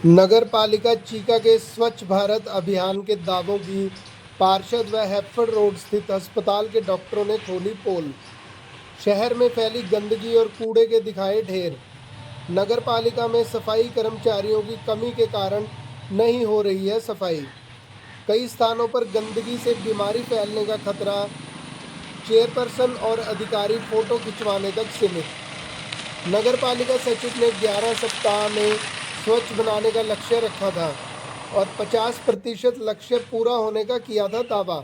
नगर पालिका चीका के स्वच्छ भारत अभियान के दावों की पार्षद व हैफेड रोड स्थित अस्पताल के डॉक्टरों ने खोली पोल। शहर में फैली गंदगी और कूड़े के दिखाए ढेर। नगर पालिका में सफाई कर्मचारियों की कमी के कारण नहीं हो रही है सफाई। कई स्थानों पर गंदगी से बीमारी फैलने का खतरा। चेयरपर्सन और अधिकारी फोटो खिंचवाने तक सीमित। नगर पालिका सचिव ने 11 सप्ताह में स्वच्छ बनाने का लक्ष्य रखा था और 50% लक्ष्य पूरा होने का किया था दावा।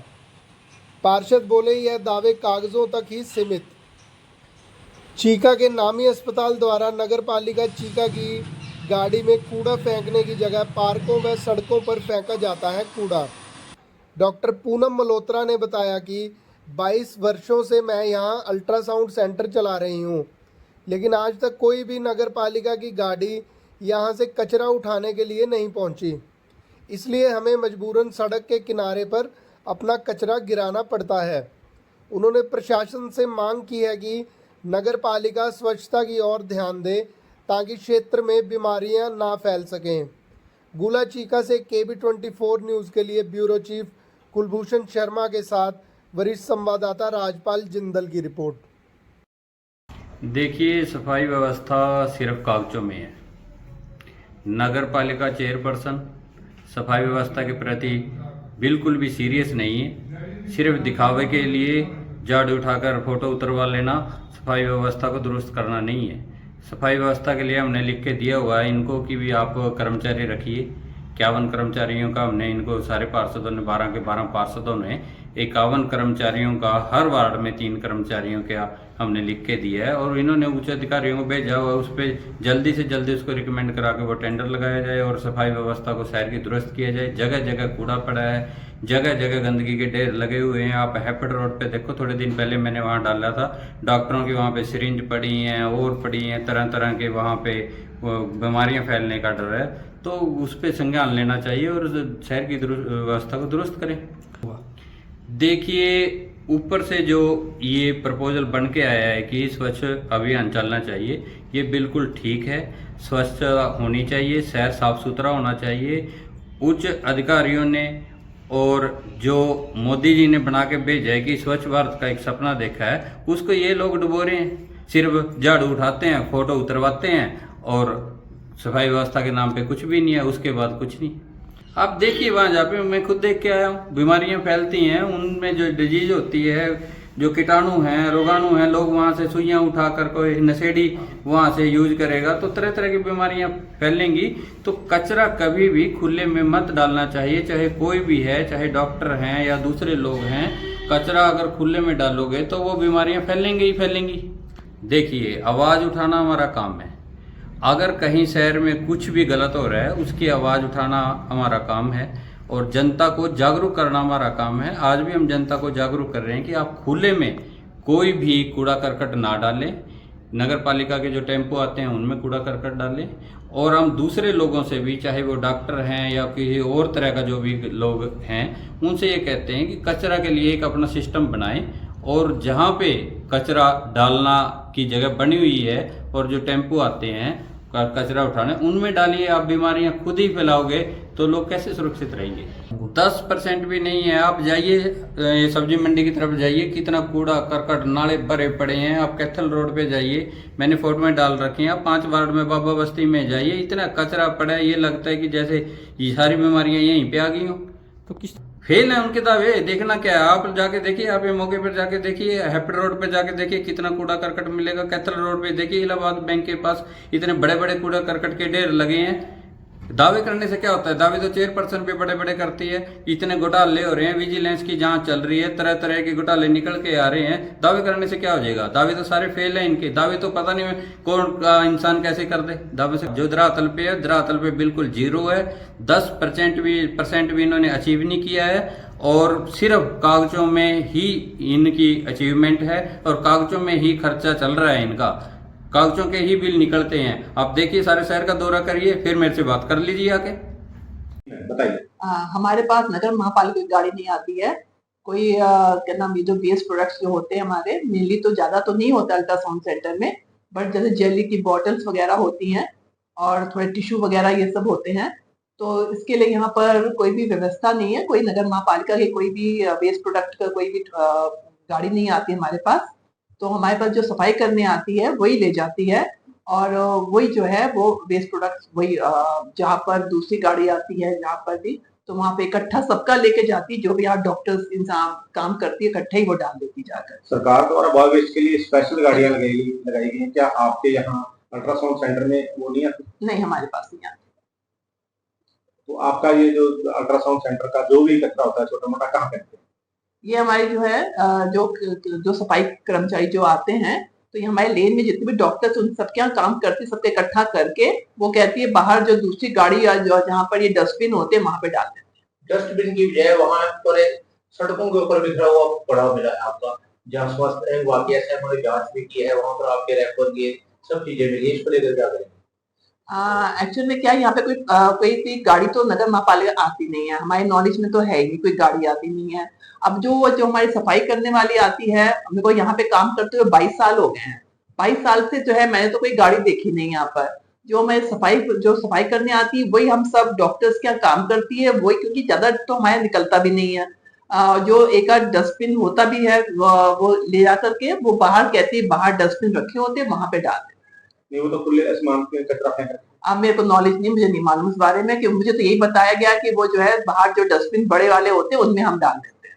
पार्षद बोले यह दावे कागजों तक ही सीमित। चीका के नामी अस्पताल द्वारा नगर पालिका चीका की गाड़ी में कूड़ा फेंकने की जगह पार्कों व सड़कों पर फेंका जाता है कूड़ा। डॉक्टर पूनम मल्होत्रा ने बताया कि 22 वर्षों से मैं यहां अल्ट्रासाउंड सेंटर चला रही हूं, लेकिन आज तक कोई भी नगर पालिका की गाड़ी यहां से कचरा उठाने के लिए नहीं पहुंची। इसलिए हमें मजबूरन सड़क के किनारे पर अपना कचरा गिराना पड़ता है। उन्होंने प्रशासन से मांग की है कि नगर पालिका स्वच्छता की ओर ध्यान दे ताकि क्षेत्र में बीमारियां ना फैल सकें। गुला चीका से KB24 न्यूज़ के लिए ब्यूरो चीफ कुलभूषण शर्मा के साथ वरिष्ठ संवाददाता राजपाल जिंदल की रिपोर्ट। देखिए, सफाई व्यवस्था सिर्फ कागजों में है। नगर पालिका चेयरपर्सन सफाई व्यवस्था के प्रति बिल्कुल भी सीरियस नहीं है। सिर्फ दिखावे के लिए झाड़ू उठाकर फोटो उतरवा लेना सफाई व्यवस्था को दुरुस्त करना नहीं है। सफाई व्यवस्था के लिए हमने लिख के दिया हुआ है इनको कि भी आप कर्मचारी रखिए। 51 कर्मचारियों का हमने इनको सारे पार्षदों ने 12 के 12 पार्षदों ने 51 कर्मचारियों का हर वार्ड में 3 कर्मचारियों का हमने लिख के दिया है और इन्होंने उच्च अधिकारियों को भेजा हुआ। उस पर जल्दी से जल्दी उसको रिकमेंड करा के वो टेंडर लगाया जाए और सफाई व्यवस्था को शहर की दुरुस्त किया जाए। जगह जगह कूड़ा पड़ा है, जगह जगह गंदगी के ढेर लगे हुए हैं। आप हैफेड रोड पे देखो, थोड़े दिन पहले मैंने वहाँ डाला था, डॉक्टरों की वहाँ पे सिरिंज पड़ी हैं और पड़ी हैं, तरह तरह के वहाँ पे बीमारियाँ फैलने का डर है। तो उस पर संज्ञान लेना चाहिए और शहर की व्यवस्था को दुरुस्त करें। देखिए, ऊपर से जो ये प्रपोजल बन के आया है कि स्वच्छ अभियान चलना चाहिए, ये बिल्कुल ठीक है। स्वच्छ होनी चाहिए, शहर साफ सुथरा होना चाहिए। उच्च अधिकारियों ने और जो मोदी जी ने बना के भेजा है कि स्वच्छ भारत का एक सपना देखा है, उसको ये लोग डुबो रहे हैं। सिर्फ झाड़ू उठाते हैं, फोटो उतरवाते हैं और सफाई व्यवस्था के नाम पे कुछ भी नहीं है, उसके बाद कुछ नहीं। आप देखिए वहाँ जहाँ पे मैं खुद देख के आया हूँ, बीमारियाँ फैलती हैं, उनमें जो डिजीज होती है, जो कीटाणु हैं, रोगाणु हैं, लोग वहाँ से सुइयाँ उठाकर कोई नशेड़ी वहाँ से यूज करेगा तो तरह तरह की बीमारियाँ फैलेंगी। तो कचरा कभी भी खुले में मत डालना चाहिए, चाहे कोई भी है, चाहे डॉक्टर हैं या दूसरे लोग हैं। कचरा अगर खुले में डालोगे तो वो बीमारियाँ फैलेंगी ही फैलेंगी। देखिए, आवाज़ उठाना हमारा काम है। अगर कहीं शहर में कुछ भी गलत हो रहा है उसकी आवाज़ उठाना हमारा काम है और जनता को जागरूक करना हमारा काम है। आज भी हम जनता को जागरूक कर रहे हैं कि आप खुले में कोई भी कूड़ा करकट ना डालें। नगर पालिका के जो टेम्पो आते हैं उनमें कूड़ा करकट डालें और हम दूसरे लोगों से भी, चाहे वो डॉक्टर हैं या किसी और तरह का जो भी लोग हैं, उनसे ये कहते हैं कि कचरा के लिए एक अपना सिस्टम बनाएं और जहाँ पे कचरा डालना की जगह बनी हुई है और जो टेम्पो आते हैं कचरा उठाने, उनमें डालिए। आप बीमारियां खुद ही फैलाओगे तो लोग कैसे सुरक्षित रहेंगे? 10% भी नहीं है। आप जाइए सब्जी मंडी की तरफ जाइए, कितना कूड़ा करकट नाले भरे पड़े हैं। आप कैथल रोड पे जाइए, मैंने फोटो में डाल रखी है। आप 5 वार्ड में बाबा बस्ती में जाइए, इतना कचरा पड़ा है, ये लगता है कि जैसे ये सारी बीमारियां यहीं पे आ गई हो। तो किस फेल है उनके दावे। देखना क्या है, आप जाके देखिए, आप ये मौके पर जाके देखिए, हैप्पी रोड पे जाके देखिए कितना कूड़ा करकट मिलेगा। कैथल रोड पे देखिए, इलाहाबाद बैंक के पास इतने बड़े बड़े कूड़ा करकट के ढेर लगे हैं। दावे करने से क्या होता है? दावे तो चेयरपर्सन भी बड़े बड़े करती है। इतने घोटाले हो रहे हैं, विजिलेंस की जांच चल रही है, तरह तरह के घोटाले निकल के आ रहे हैं। दावे करने से क्या हो जाएगा? दावे तो सारे फेल है इनके। दावे तो पता नहीं कौन इंसान कैसे कर दे दावे से। जो धरातल पे है, धरातल पे बिल्कुल जीरो है। 10% भी इन्होंने अचीव नहीं किया है और सिर्फ कागजों में ही इनकी अचीवमेंट है और कागजों में ही खर्चा चल रहा है इनका। कागजों के ही बिल निकलते हैं। आप देखिए, सारे शहर का दौरा करिए, फिर मेरे से बात कर लीजिए आके। बताइए। हमारे पास नगर महापालिका की गाड़ी नहीं आती है। कोई क्या नाम, ये जो वेस्ट प्रोडक्ट्स जो होते हैं हमारे, मेनली तो ज्यादा तो नहीं होता अल्ट्रासाउंड सेंटर में, बट जैसे जेली की बॉटल्स वगैरह होती हैं और थोड़े टिश्यू वगैरह ये सब होते हैं। तो इसके लिए यहाँ पर कोई भी व्यवस्था नहीं है, कोई नगर महापालिका की कोई भी वेस्ट प्रोडक्ट का कोई भी गाड़ी नहीं आती हमारे पास। तो हमारे पास जो सफाई करने आती है वही ले जाती है, और वही जो है वो वेस्ट प्रोडक्ट वही जहाँ पर दूसरी गाड़ी आती है जहाँ पर भी, तो वहाँ पे इकट्ठा सबका लेके जाती है, जो भी यहाँ डॉक्टर्स इंसान काम करती है इकट्ठा ही वो डाल देती जाकर। सरकार द्वारा बॉय वेस्ट के लिए स्पेशल गाड़ियां लगाई गई हैं, क्या आपके यहाँ अल्ट्रासाउंड सेंटर में वो नहीं आती? नहीं, हमारे पास नहीं आती। तो आपका ये जो अल्ट्रासाउंड सेंटर का जो भी कचरा होता है छोटा मोटा कहाँ करते हैं? ये हमारी जो है जो सफाई कर्मचारी जो आते हैं, तो ये हमारे लेन में जितने भी डॉक्टर्स उन सबके यहाँ काम करते हैं, सबके इकट्ठा करके वो कहती है बाहर जो दूसरी गाड़ी या जो जहाँ पर ये डस्टबिन होते हैं वहां पे डाल देते हैं। डस्टबिन की बजाय वहां पर सड़कों के ऊपर बिखरा हुआ पड़ा मिला है आपका, जहाँ स्वास्थ्य विभाग वाकई ऐसे हमारी जांच भी की है, वहां पर आपके रेफर किए सब चीजें मिली, इसको लेकर क्या करेंगे? एक्चुअल में क्या है, यहाँ पे कोई भी गाड़ी तो नगर महापालिका आती नहीं है, हमारे नॉलेज में तो है ही कोई गाड़ी आती नहीं है। अब जो हमारी सफाई करने वाली आती है, मेरे को यहाँ पे काम करते हुए 22 साल हो गए हैं। 22 साल से जो है मैंने तो कोई गाड़ी देखी नहीं यहाँ पर। जो सफाई करने आती है वही हम सब डॉक्टर्स क्या काम करती है वही, क्योंकि ज्यादा तो हमारे निकलता भी नहीं है। जो एक आध डस्टबिन होता भी है वो ले जा करके वो बाहर कहती है बाहर डस्टबिन रखे होते हैं वहां पे डाल देते हैं। नहीं, वो तो खुले आसमान पे कचरा फेंक रहे हैं। अब मेरे को नॉलेज नहीं, मुझे नहीं मालूम इस बारे में, कि मुझे तो यही बताया गया कि वो जो है बाहर जो डस्टबिन बड़े वाले होते हैं उनमें हम डाल देते हैं।